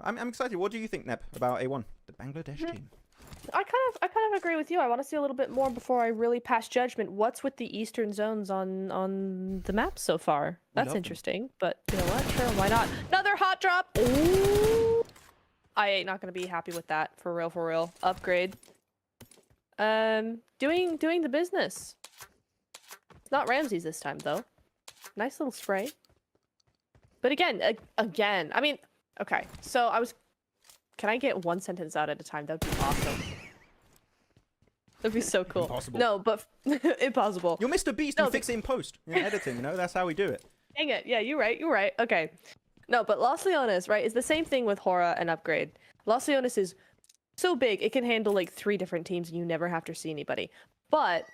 I'm excited. What do you think, Nep, about A1, the Bangladesh team? I kind of agree with you. I want to see a little bit more before I really pass judgment. What's with the eastern zones on the map so far? That's interesting. But you know what? Sure, why not? Another hot drop. Ooh. I ain't not gonna be happy with that. For real, for real. Upgrade. Doing the business. It's not Ramses this time though. Nice little spray. But again, I mean, okay. So I was. Can I get one sentence out at a time? That'd be awesome. That'd be so cool. Impossible. No, but impossible. You're Mr. Beast and fix it in post. In editing, you know? That's how we do it. Dang it. Yeah, you're right. You're right. Okay. No, but Los Leones, right, is the same thing with Hora and Upgrade. Los Leones is so big, it can handle like 3 different teams and you never have to see anybody. But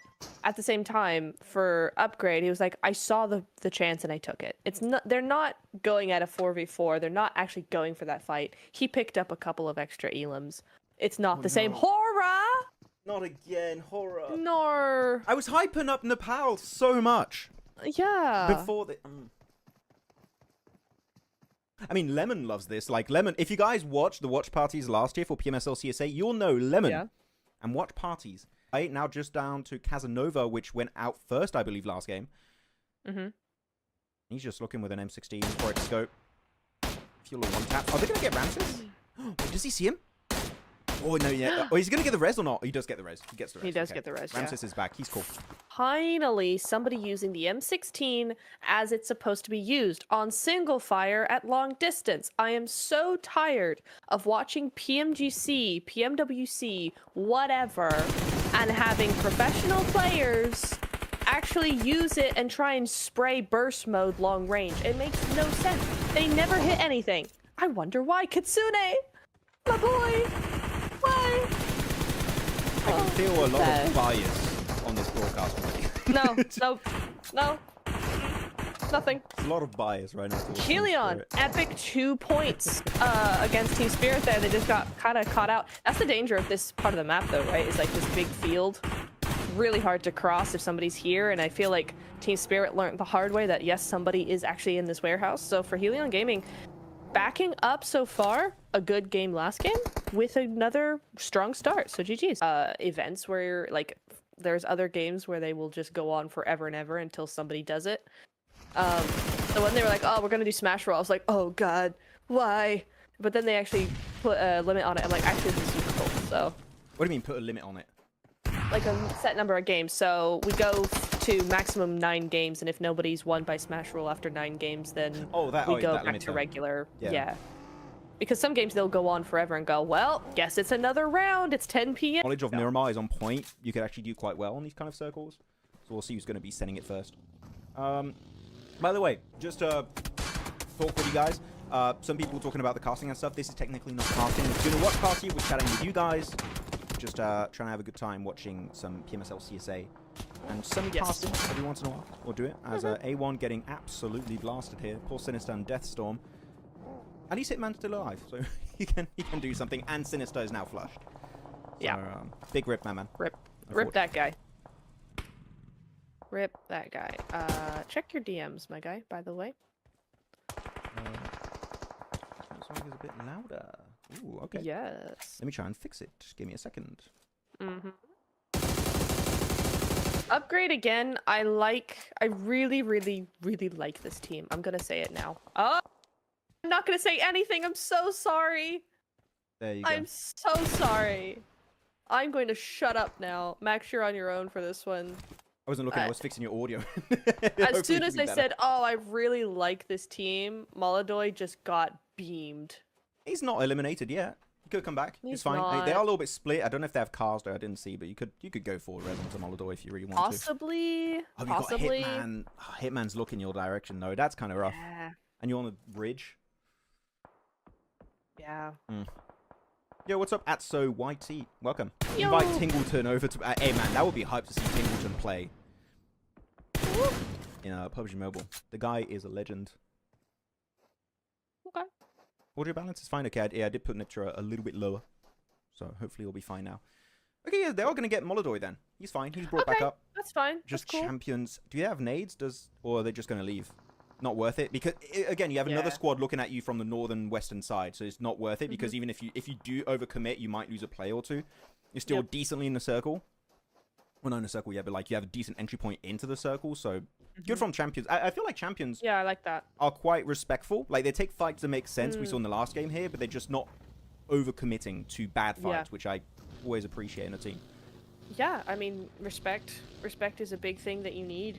at the same time, for Upgrade, he was like, I saw the chance and I took it. It's not, they're not going at a 4v4. They're not actually going for that fight. He picked up a couple of extra elims. It's not the same. Hora! Not again, Hora. No. I was hyping up Nepal so much. Yeah. Before the... I mean, Lemon loves this. Like, Lemon, if you guys watched the watch parties last year for Pmsl CSA, you'll know Lemon and watch parties. Right, now just down to Casanova, which went out first, I believe, last game. He's just looking with an M16 for a scope. Fuel on one tap. Are they going to get Ramses? Wait, does he see him? Oh, no, yeah. Oh, is he going to get the res or not? He does get the res. He gets the res. He does get the res, Ramses is back. He's cool. Finally, somebody using the M16 as it's supposed to be used on single fire at long distance. I am so tired of watching PMGC, PMWC, whatever, and having professional players actually use it and try and spray burst mode long range. It makes no sense. They never hit anything. I wonder why. Kitsune, my boy, why? I can feel a lot of bias on this broadcast. No, nothing. There's a lot of bias right now. Helion, epic 2 points against Team Spirit there. They just got kind of caught out. That's the danger of this part of the map though, right? It's like this big field. Really hard to cross if somebody's here, and I feel like Team Spirit learned the hard way that yes, somebody is actually in this warehouse. So for Helion Gaming, backing up so far, a good game last game with another strong start. So GG's. Events where like there's other games where they will just go on forever and ever until somebody does it. So when they were like, oh, we're gonna do Smash Roll, I was like, oh god, why? But then they actually put a limit on it. I'm like, actually, this is super cool. So. What do you mean put a limit on it? Like a set number of games. So we go to maximum 9 games, and if nobody's won by Smash Roll after 9 games, then we go back to regular. Yeah. Because some games they'll go on forever and go, well, guess it's another round. It's 10 p.m. Knowledge of Miramar is on point. You could actually do quite well on these kind of circles. So we'll see who's going to be sending it first. By the way, just to talk with you guys, some people talking about the casting and stuff. This is technically not casting. We're doing a watch party. We're chatting with you guys. Just trying to have a good time watching some Pmsl CSA and some casting every once in a while. We'll do it as A1 getting absolutely blasted here. Poor Sinister and Deathstorm. At least Hitman's still alive, so he can do something. And Sinister is now flushed. So, big rip, man. Rip that guy. Rip that guy. Check your DMs, my guy. By the way. This song is a bit louder. Ooh, okay. Yes. Let me try and fix it. Just give me a second. Upgrade again. I really, really, really like this team. I'm gonna say it now. Oh, I'm not gonna say anything. I'm so sorry. There you go. I'm so sorry. I'm going to shut up now. Max, you're on your own for this one. I wasn't looking. I was fixing your audio. As soon as I said, oh, I really like this team, Molodoy just got beamed. He's not eliminated yet. He could come back. He's fine. They are a little bit split. I don't know if they have cars though. I didn't see, but you could go for Resonance or Molodoy if you really want to. Possibly. Oh, you got Hitman. Oh, Hitman's looking your direction though. That's kind of rough. Yeah. And you're on the bridge. Yeah. Yo, what's up, AtSoYT? Welcome. Yo. Invite Tingleton over to... hey, man, that would be hype to see Tingleton play in PUBG Mobile. The guy is a legend. Okay. Audio balance is fine. Okay, I did put Nitra a little bit lower. So hopefully he'll be fine now. Okay, yeah, they are going to get Molodoy then. He's fine. He's brought back up. That's fine. Just that's cool. champions. Do you have nades? Or are they just going to leave? Not worth it because again, you have another Yeah. squad looking at you from the northern western side, so it's not worth it because even if you do overcommit, you might lose a play or two. You're still decently in the circle. Well, not in the circle yet, but like you have a decent entry point into the circle, so good from champions. I feel like champions Yeah, I like that. are quite respectful. Like they take fights that make sense. We saw in the last game here, but they're just not overcommitting to bad fights, which I always appreciate in a team. Yeah, I mean, respect. Respect is a big thing that you need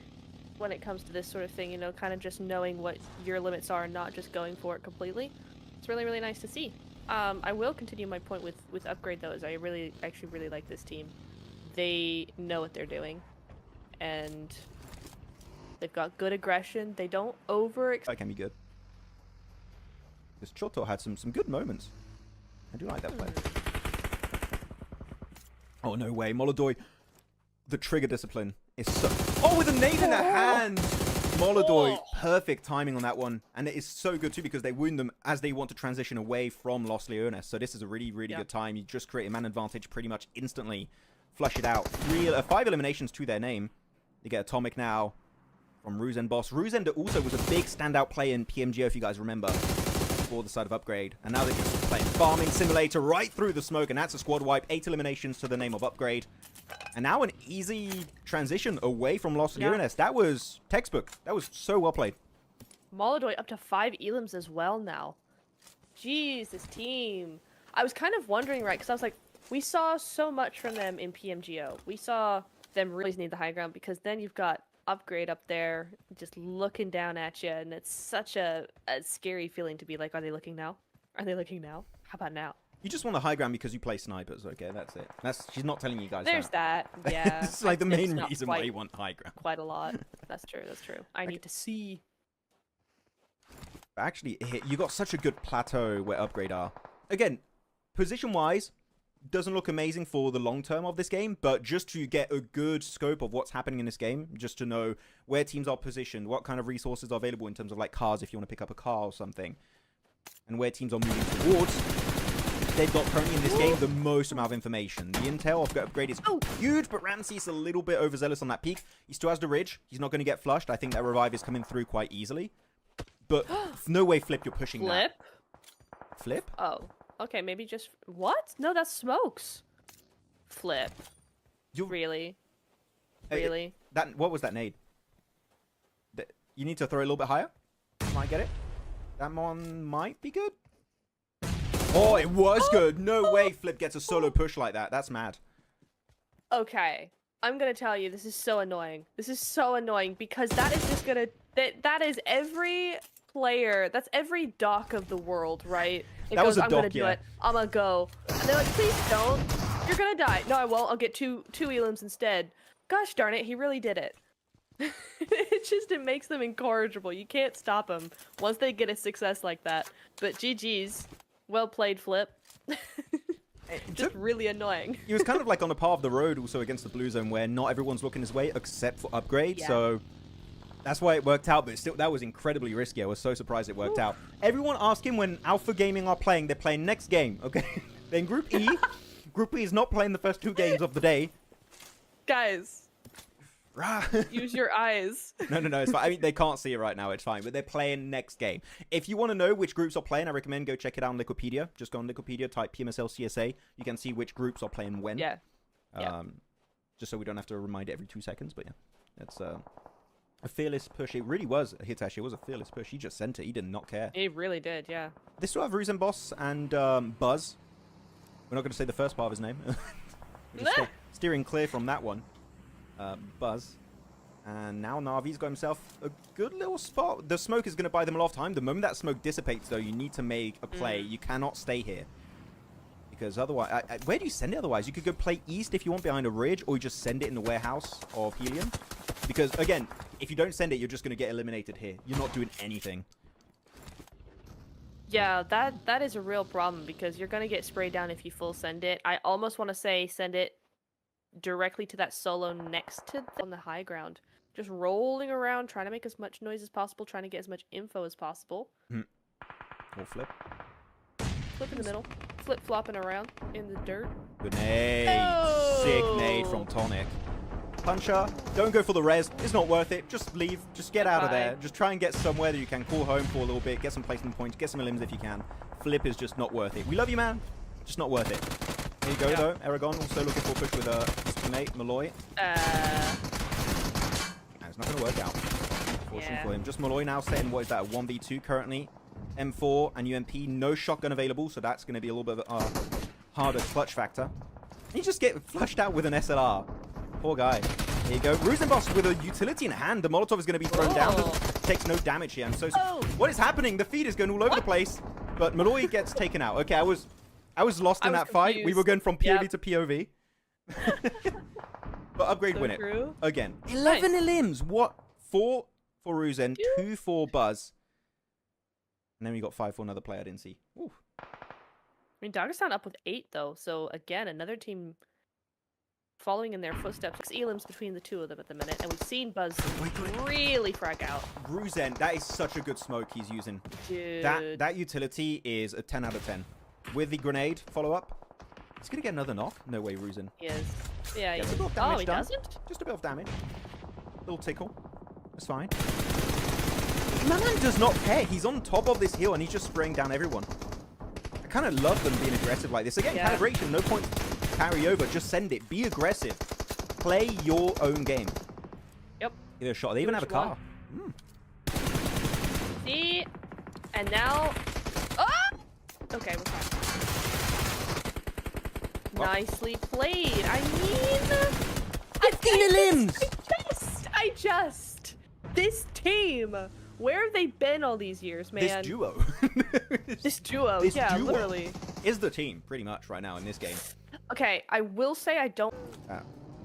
when it comes to this sort of thing, you know, kind of just knowing what your limits are and not just going for it completely. It's really, really nice to see. I will continue my point with Upgrade, though, is I actually really like this team. They know what they're doing, and they've got good aggression. They don't That can be good. This Choto had some good moments. I do like that play. Oh, no way. Molodoy, the trigger discipline is so... Oh, with a nade in their hand! Molodoy, perfect timing on that one. And it is so good, too, because they wound them as they want to transition away from Los Leones. So this is a really, really good time. You just create a man advantage pretty much instantly. Flush it out. 5 eliminations to their name. They get Atomic now from Ruzen Boss. Ruzen also was a big standout play in PMGO, if you guys remember, for the side of Upgrade. And now they're just playing Farming Simulator right through the smoke, and that's a squad wipe. 8 eliminations to the name of Upgrade. And now an easy transition away from Los Leones. That was textbook. That was so well played. Molodoy up to 5 elims as well now. Jeez, this team. I was kind of wondering, right, because I was like, we saw so much from them in PMGO. We saw them really need the high ground because then you've got Upgrade up there just looking down at you, and it's such a scary feeling to be like, are they looking now? Are they looking now? How about now? You just want the high ground because you play snipers, okay? That's it. She's not telling you guys There's that. Yeah. It's like the main not reason why you want high ground. Quite a lot. That's true. That's true. I need to see. Actually, you got such a good plateau where Upgrade are. Again, position-wise, doesn't look amazing for the long term of this game, but just to get a good scope of what's happening in this game, just to know where teams are positioned, what kind of resources are available in terms of like cars if you want to pick up a car or something, and where teams are moving towards, they've got currently in this game the most amount of information. The intel of Upgrade is huge, but Ramsey's a little bit overzealous on that peak. He still has the ridge. He's not going to get flushed. I think that revive is coming through quite easily. But no way, Flip, you're pushing that. Flip? Oh. Okay, maybe just... What? No, that's Smokes. Flip. Really? Really? What was that nade? You need to throw it a little bit higher. Might get it. That one might be good. Oh, it was good. No way Flip gets a solo push like that. That's mad. Okay. I'm gonna tell you, this is so annoying. This is so annoying because that is just gonna... That is every player... That's every doc of the world, right? It that goes, was a I'm doc, gonna do it. I'm gonna go. And they're like, please don't. You're gonna die. No, I won't. I'll get two elims instead. Gosh darn it, he really did it. It makes them incorrigible. You can't stop them once they get a success like that. But GG's. Well played, Flip. Just really annoying. He was kind of like on a part of the road also against the blue zone where not everyone's looking his way except for Upgrade. Yeah. So that's why it worked out, but still, that was incredibly risky. I was so surprised it worked out. Everyone asking when Alpha Gaming are playing, they're playing next game, okay? Then Group E. Group E is not playing the first 2 games of the day. Guys. Use your eyes. No, it's fine. I mean, they can't see it right now. It's fine, but they're playing next game. If you want to know which groups are playing, I recommend go check it out on Liquipedia. Just go on Liquipedia, type Pmsl CSA. You can see which groups are playing when. Yeah. Just so we don't have to remind it every 2 seconds, but yeah. That's... a fearless push. It really was, Hitachi. It was a fearless push. He just sent it. He did not care. He really did, yeah. They still have Ruzen Boss and Buzz. We're not going to say the first part of his name. Steering clear from that one. Buzz. And now Navi's got himself a good little spot. The smoke is going to buy them a lot of time. The moment that smoke dissipates, though, you need to make a play. You cannot stay here. Because otherwise... where do you send it otherwise? You could go play east if you want behind a ridge, or you just send it in the warehouse of Helium. Because, again, if you don't send it, you're just going to get eliminated here. You're not doing anything. Yeah, that is a real problem because you're going to get sprayed down if you full send it. I almost want to say send it directly to that solo next to on the high ground. Just rolling around, trying to make as much noise as possible, trying to get as much info as possible. Or Flip. Flip in the middle. Flip-flopping around in the dirt. Good nade. Oh! Sick nade from Tonic. Puncher, don't go for the res. It's not worth it. Just leave. Just get out of there. Fine. Just try and get somewhere that you can call home for a little bit. Get some placement points. Get some limbs if you can. Flip is just not worth it. We love you, man. Just not worth it. There you go, though. Aragon also looking for a push with his teammate, Malloy. It's not going to work out. Fortunately for him. Just Malloy now setting, what is that, a 1v2 currently. M4 and UMP, no shotgun available, so that's going to be a little bit of a harder clutch factor. You just get flushed out with an SLR. Poor guy. There you go. Rusenboss with a utility in hand. The Molotov is going to be thrown down. Takes no damage here. I'm so sorry. What is happening? The feed is going all over the place. But Malloy gets taken out. Okay, I was lost in that fight. We were going from POV to POV. But Upgrade win it. Again. 11 elims. What? 4 for Rusen, 2 for Buzz. And then we got 5 for another player I didn't see. Ooh. I mean, Dagestan up with 8, though. So, again, another team following in their footsteps. 6 elims between the two of them at the minute. And we've seen Buzz really frag out. Rusen, that is such a good smoke he's using. Dude. That utility is a 10 out of 10. With the grenade follow-up, he's going to get another knock. No way, Rusen. He is. Yeah, he Gets is. a bit of damage He done. doesn't? Just a bit of damage. Little tickle. That's fine. Man does not care. He's on top of this hill and he's just spraying down everyone. I kind of love them being aggressive like this. Again, calibration, no point carry over. Just send it. Be aggressive. Play your own game. Yep. Give it a shot. They even have a car. See? And now... Ah! Okay, we're fine. Nicely played. I mean... 15 limbs! I just... This team... Where have they been all these years, man? This duo. This duo, this yeah, duo literally. is the team, pretty much, right now in this game. Okay, I will say I don't...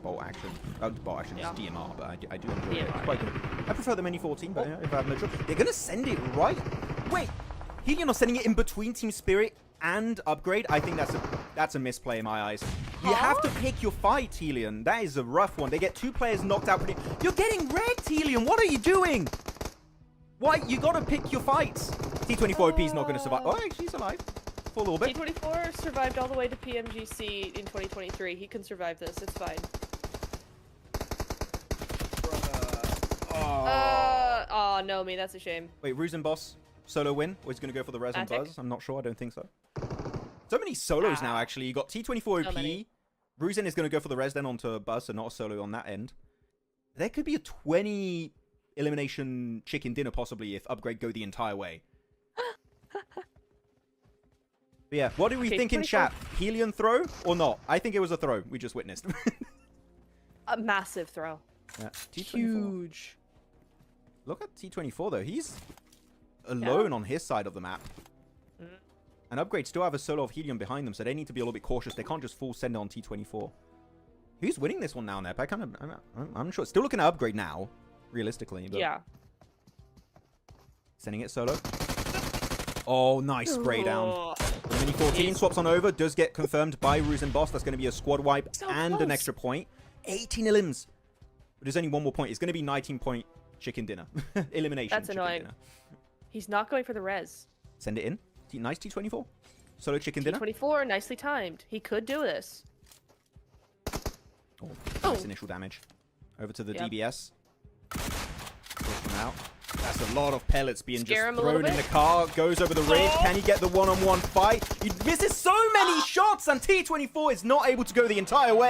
Bolt action. Bolt action is DMR, but I do enjoy it. DMR, It's quite good. I prefer the Mini 14, but if I have no choice. They're going to send it right... Wait! Helion are sending it in between Team Spirit and Upgrade. I think that's a misplay in my eyes. You have to pick your fight, Helion. That is a rough one. They get 2 players knocked out. You're getting wrecked, Helion. What are you doing? Why? You gotta pick your fights. T24 OP is not gonna survive. Oh, she's alive. For a little bit. T24 survived all the way to PMGC in 2023. He can survive this. It's fine. Oh, no, me. That's a shame. Wait, Rusen boss solo win? Or he's gonna go for the res and Buzz? I'm not sure. I don't think so. So many solos now, actually. You got T24 OP. So Rusen is gonna go for the res then onto Buzz, so not a solo on that end. There could be a 20 elimination chicken dinner possibly if Upgrade go the entire way. But yeah, what do we think in chat? Helion throw or not? I think it was a throw we just witnessed. A massive throw. Yeah, T24. Huge. Look at T24 though. He's alone on his side of the map. And Upgrade still have a solo of Helion behind them, so they need to be a little bit cautious. They can't just full send it on T24. Who's winning this one now, Nep? I'm sure. Still looking at Upgrade now. Realistically, but yeah. Sending it solo. Oh, nice spray down. The Mini 14 swaps on over, does get confirmed by Rusen Boss. That's going to be a squad wipe and an extra point. 18 elims. But there's only one more point. It's going to be 19-point chicken dinner. Elimination. That's annoying. Dinner. He's not going for the res. Send it in. Nice T24. Solo chicken dinner. T24, nicely timed. He could do this. Oh, nice initial damage. Over to the DBS. Out. That's a lot of pellets being just thrown in the car. Goes over the ridge. Can he get the one-on-one fight? He misses so many shots, and T24 is not able to go the entire way.